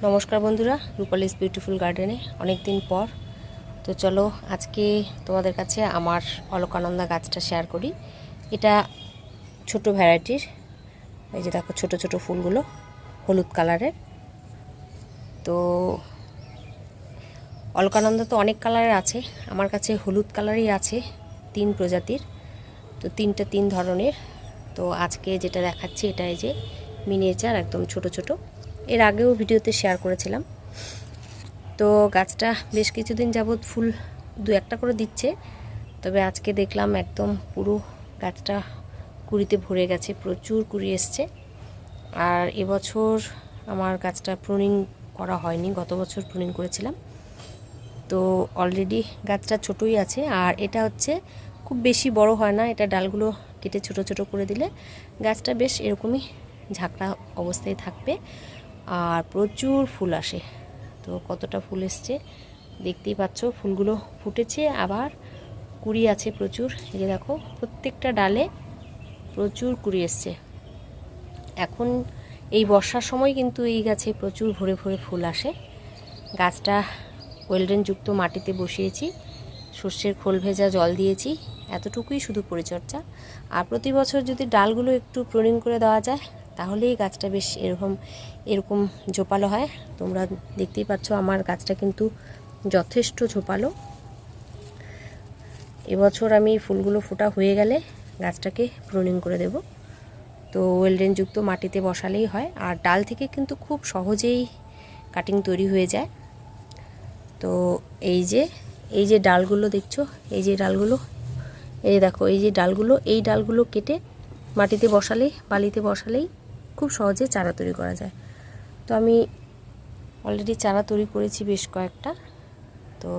নমস্কার বন্ধুরা, রূপালিস বিউটিফুল গার্ডেনে অনেক দিন পর। তো চলো আজকে তোমাদের কাছে আমার অলকানন্দা গাছটা শেয়ার করি। এটা ছোট ভ্যারাইটির। এই যে দেখো ছোট ছোট ফুলগুলো হলুদ কালারের। তো অলকানন্দা তো অনেক কালারের আছে, আমার কাছে হলুদ কালারই আছে 3 প্রজাতির। তো তিনটা 3 ধরনের। তো আজকে যেটা দেখাচ্ছি এটা এই যে মিনিয়েচার, একদম ছোট ছোট। এর আগেও ভিডিওতে শেয়ার করেছিলাম। তো গাছটা বেশ কিছুদিন যাবৎ ফুল 2-1টা করে দিচ্ছে, তবে আজকে দেখলাম একদম পুরো গাছটা কুড়িতে ভরে গেছে, প্রচুর কুড়ি এসছে। আর এবছর আমার গাছটা প্রুনিং করা হয়নি, গত বছর প্রুনিং করেছিলাম। তো অলরেডি গাছটা ছোটই আছে। আর এটা হচ্ছে খুব বেশি বড় হয় না, এটা ডালগুলো কেটে ছোট ছোট করে দিলে গাছটা বেশ এরকমই ঝাঁকড়া অবস্থায় থাকবে আর প্রচুর ফুল আসে। তো কতটা ফুল এসছে দেখতেই পাচ্ছ, ফুলগুলো ফুটেছে, আবার কুড়ি আছে প্রচুর। এই যে দেখো প্রত্যেকটা ডালে প্রচুর কুড়ি এসছে। এখন এই বর্ষার সময় কিন্তু এই গাছে প্রচুর ভরে ভরে ফুল আসে। গাছটা ওয়েলডেনযুক্ত মাটিতে বসিয়েছি, সর্ষের খোল ভেজা জল দিয়েছি, এতটুকুই শুধু পরিচর্যা। আর প্রতি বছর যদি ডালগুলো একটু প্রুনিং করে দেওয়া যায় তাহলেই গাছটা বেশ এরকম ঝোপালো হয়। তোমরা দেখতেই পাচ্ছ আমার গাছটা কিন্তু যথেষ্ট ঝোপালো। এবছর আমি ফুলগুলো ফোটা হয়ে গেলে গাছটাকে প্রুনিং করে দেব। তো ওয়েলডেনযুক্ত মাটিতে বসালেই হয়, আর ডাল থেকে কিন্তু খুব সহজেই কাটিং তৈরি হয়ে যায়। তো এই যে ডালগুলো দেখছো, এই যে ডালগুলো, এই দেখো এই যে ডালগুলো, এই ডালগুলো কেটে মাটিতে বসালেই, বালিতে বসালেই খুব সহজে চারা তৈরি করা যায়। তো আমি অলরেডি চারা তৈরি করেছি বেশ কয়েকটা। তো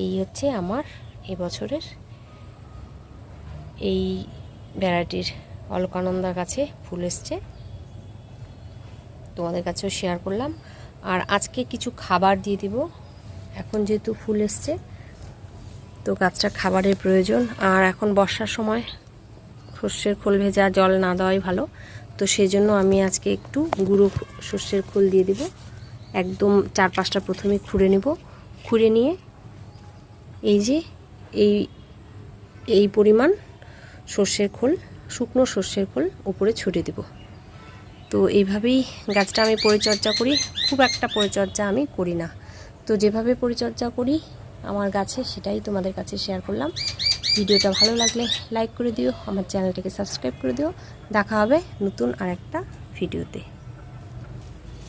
এই হচ্ছে আমার এবছরের এই ভ্যারাইটির অলকানন্দা গাছে ফুল এসছে, তোমাদের কাছেও শেয়ার করলাম। আর আজকে কিছু খাবার দিয়ে দিব, এখন যেহেতু ফুল এসছে তো গাছটা খাবারের প্রয়োজন। আর এখন বর্ষার সময় সর্ষের খোল ভেজা জল না দেওয়াই ভালো। তো সেই জন্য আমি আজকে একটু গুঁড়ো সর্ষের খোল দিয়ে দিব, একদম 4-5টা প্রথমে খুঁড়ে নেব। খুঁড়ে নিয়ে এই যে এই পরিমাণ সর্ষের খোল, শুকনো সর্ষের খোল উপরে ছড়িয়ে দেব। তো এইভাবেই গাছটা আমি পরিচর্যা করি, খুব একটা পরিচর্যা আমি করি না। তো যেভাবে পরিচর্যা করি আমার গাছে সেটাই তোমাদের কাছে শেয়ার করলাম। ভিডিওটা ভালো লাগলে লাইক করে দিও, আমার চ্যানেলটাকে সাবস্ক্রাইব করে দিও। দেখা হবে নতুন আরেকটা ভিডিওতে।